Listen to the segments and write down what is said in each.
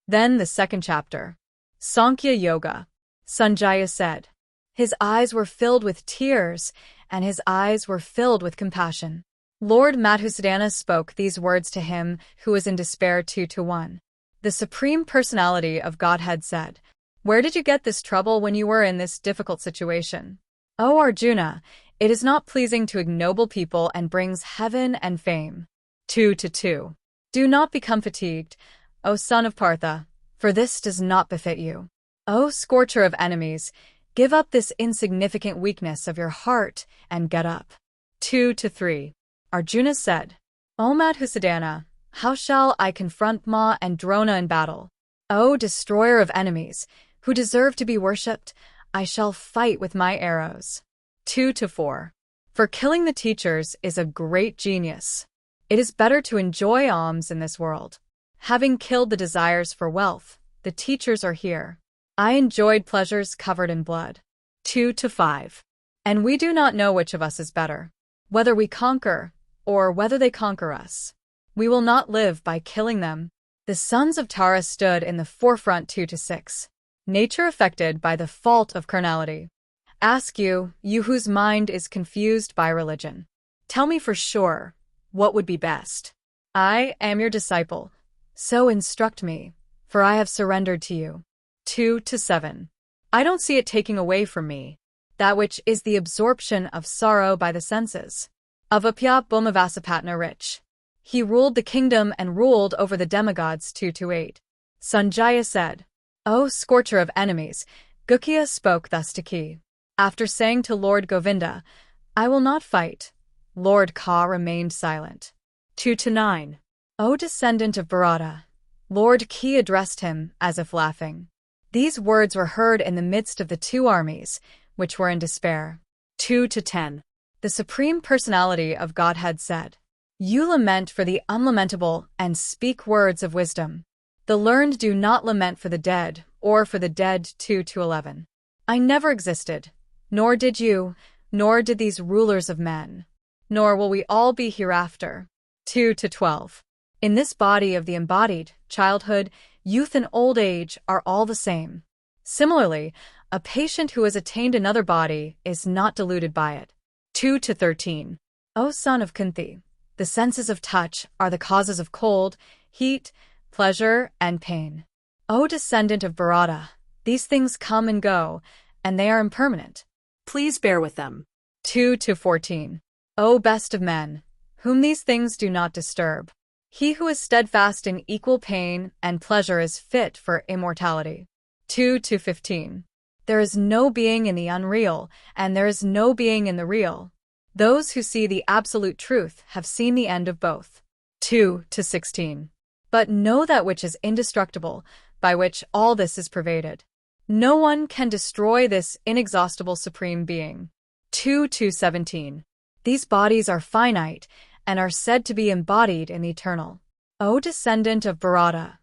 Then the second chapter. Sankhya Yoga. Sanjaya said. His eyes were filled with tears, and his eyes were filled with compassion. Lord Madhusudana spoke these words to him who was in despair 2-1. The Supreme Personality of Godhead said, "Where did you get this trouble when you were in this difficult situation? O Arjuna, it is not pleasing to ignoble people and brings heaven and fame." 2-2. Do not become fatigued, O son of Partha, for this does not befit you. O scorcher of enemies, give up this insignificant weakness of your heart and get up. 2-3. Arjuna said, O Madhusudana, how shall I confront Ma and Drona in battle? O destroyer of enemies, who deserve to be worshipped, I shall fight with my arrows. 2-4. For killing the teachers is a great genius. It is better to enjoy alms in this world. Having killed the desires for wealth, the teachers are here. I enjoyed pleasures covered in blood. 2-5. And we do not know which of us is better, whether we conquer or whether they conquer us. We will not live by killing them. The sons of Tara stood in the forefront 2-6. Nature affected by the fault of carnality. Ask you whose mind is confused by religion. Tell me for sure, what would be best? I am your disciple, so instruct me, for I have surrendered to you. 2-7. I don't see it taking away from me that which is the absorption of sorrow by the senses. Avapya Bhumavasapatna rich. He ruled the kingdom and ruled over the demigods 2-8. Sanjaya said, O scorcher of enemies, Gukya spoke thus to Ki. After saying to Lord Govinda, I will not fight, Lord Ka remained silent. 2-9. O descendant of Bharata, Lord Ki addressed him as if laughing. These words were heard in the midst of the two armies, which were in despair. 2-10. The Supreme Personality of Godhead said, You lament for the unlamentable and speak words of wisdom. The learned do not lament for the dead, or for the dead 2-11. I never existed, nor did you, nor did these rulers of men, nor will we all be hereafter. 2-12. In this body of the embodied, childhood, youth and old age are all the same. Similarly, a patient who has attained another body is not deluded by it. 2-13. O son of Kunti, the senses of touch are the causes of cold, heat, pleasure, and pain. O descendant of Bharata, these things come and go, and they are impermanent. Please bear with them. 2-14. O best of men, whom these things do not disturb. He who is steadfast in equal pain and pleasure is fit for immortality. 2-15. There is no being in the unreal, and there is no being in the real. Those who see the absolute truth have seen the end of both. 2-16. But know that which is indestructible, by which all this is pervaded. No one can destroy this inexhaustible supreme being. 2-17. These bodies are finite, and are said to be embodied in the eternal. O descendant of Bharata,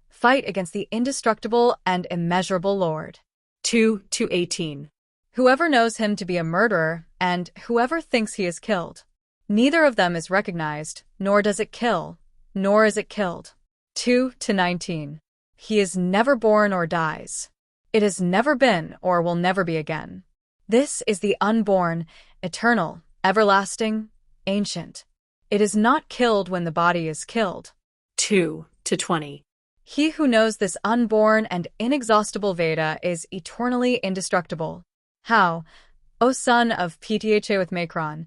fight against the indestructible and immeasurable Lord. 2-18. Whoever knows him to be a murderer, and whoever thinks he is killed. Neither of them is recognized, nor does it kill, nor is it killed. 2-19. He is never born or dies. It has never been or will never be again. This is the unborn, eternal, everlasting, ancient. It is not killed when the body is killed. 2-20. He who knows this unborn and inexhaustible Veda is eternally indestructible. How, O son of Ptha with Macron,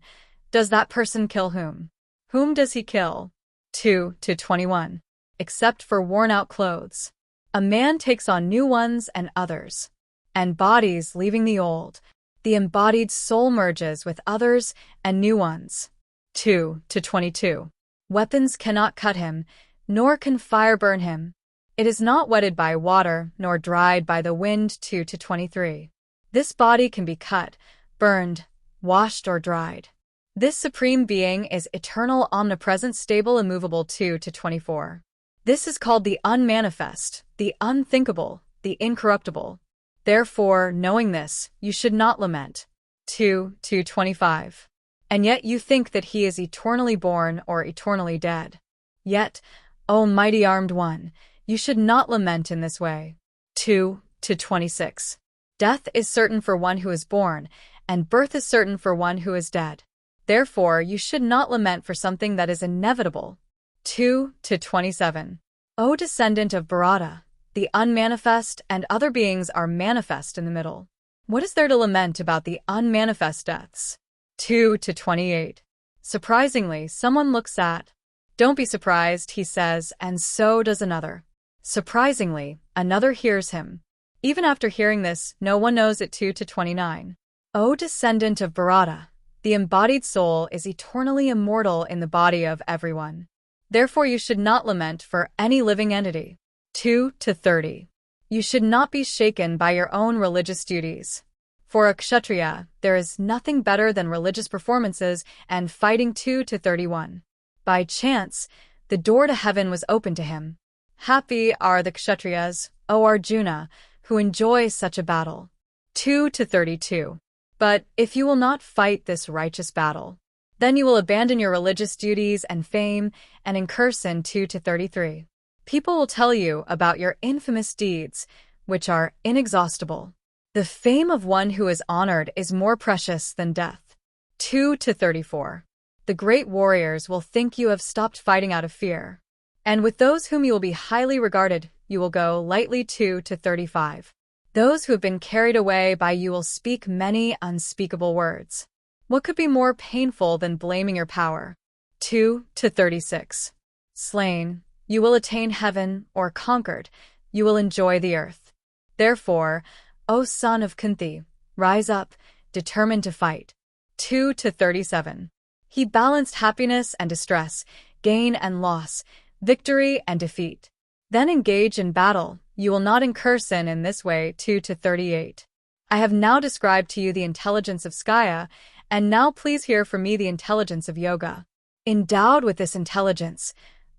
does that person kill whom? Whom does he kill? 2-21. Except for worn-out clothes. A man takes on new ones and others. And bodies leaving the old, the embodied soul merges with others and new ones. 2-22. Weapons cannot cut him, nor can fire burn him. It is not wetted by water, nor dried by the wind. 2-23. This body can be cut, burned, washed, or dried. This supreme being is eternal, omnipresent, stable, immovable. 2-24. This is called the unmanifest, the unthinkable, the incorruptible. Therefore, knowing this, you should not lament. 2-25. And yet you think that he is eternally born or eternally dead. Yet, O mighty armed one, You should not lament in this way. 2 to 26. Death is certain for one who is born, and birth is certain for one who is dead. Therefore, you should not lament for something that is inevitable. 2 to 27. O descendant of Bharata, the unmanifest and other beings are manifest in the middle. What is there to lament about the unmanifest deaths? 2 to 28. Surprisingly, someone looks at. Don't be surprised, he says, and so does another. Surprisingly, another hears him. Even after hearing this, no one knows it. 2 to 29. O descendant of Bharata, the embodied soul is eternally immortal in the body of everyone. Therefore you should not lament for any living entity. 2 to 30. You should not be shaken by your own religious duties. For a kshatriya, there is nothing better than religious performances and fighting. 2 to 31. By chance, the door to heaven was open to him. Happy are the kshatriyas, O Arjuna, who enjoy such a battle. 2 to 32. But if you will not fight this righteous battle, then you will abandon your religious duties and fame and incur sin. 2 to 33. People will tell you about your infamous deeds, which are inexhaustible. The fame of one who is honored is more precious than death. 2 to 34. The great warriors will think you have stopped fighting out of fear. And with those whom you will be highly regarded, you will go lightly. 2 to 35. Those who have been carried away by you will speak many unspeakable words. What could be more painful than blaming your power? 2 to 36. Slain, you will attain heaven, or conquered, you will enjoy the earth. Therefore, O son of Kunti, rise up, determined to fight. 2 to 37. He balanced happiness and distress, gain and loss, victory and defeat. Then engage in battle, you will not incur sin in this way. 2 to 38. I have now described to you the intelligence of Skaya, and now please hear from me the intelligence of yoga. Endowed with this intelligence,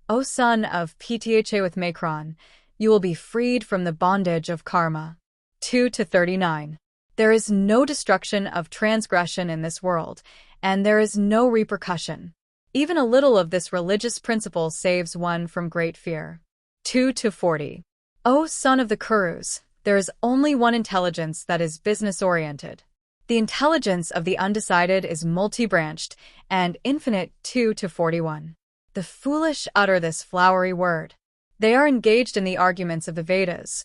O son of Ptha with Macron, you will be freed from the bondage of karma. 2 to 39. There is no destruction of transgression in this world, and there is no repercussion. Even a little of this religious principle saves one from great fear. 2 to 40. O son of the Kurus, there is only one intelligence that is business-oriented. The intelligence of the undecided is multi-branched and infinite. 2 to 41. The foolish utter this flowery word. They are engaged in the arguments of the Vedas,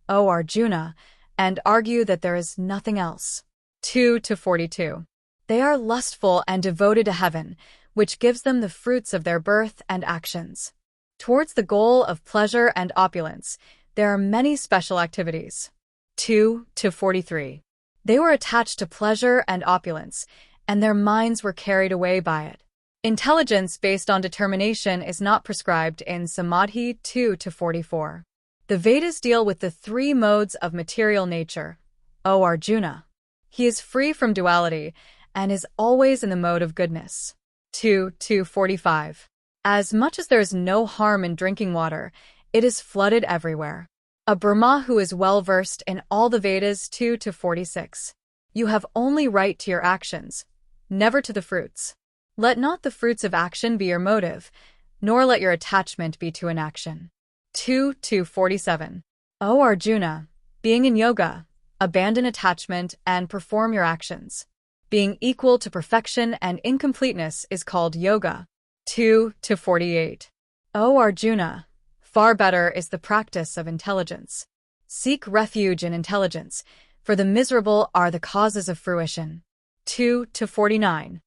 O Arjuna, and argue that there is nothing else. 2 to 42. They are lustful and devoted to heaven, which gives them the fruits of their birth and actions. Towards the goal of pleasure and opulence, there are many special activities. 2 to 43. They were attached to pleasure and opulence, and their minds were carried away by it. Intelligence based on determination is not prescribed in Samadhi. 2 to 44. The Vedas deal with the three modes of material nature, O Arjuna. He is free from duality and is always in the mode of goodness. 2 to 45. As much as there is no harm in drinking water, it is flooded everywhere. A Brahma who is well versed in all the Vedas. 2 to 46. You have only right to your actions, never to the fruits. Let not the fruits of action be your motive, nor let your attachment be to an action. 2 to 47. O Arjuna, being in yoga, abandon attachment and perform your actions. Being equal to perfection and incompleteness is called yoga. 2 to 48. O Arjuna, far better is the practice of intelligence. Seek refuge in intelligence, for the miserable are the causes of fruition. 2 to 49.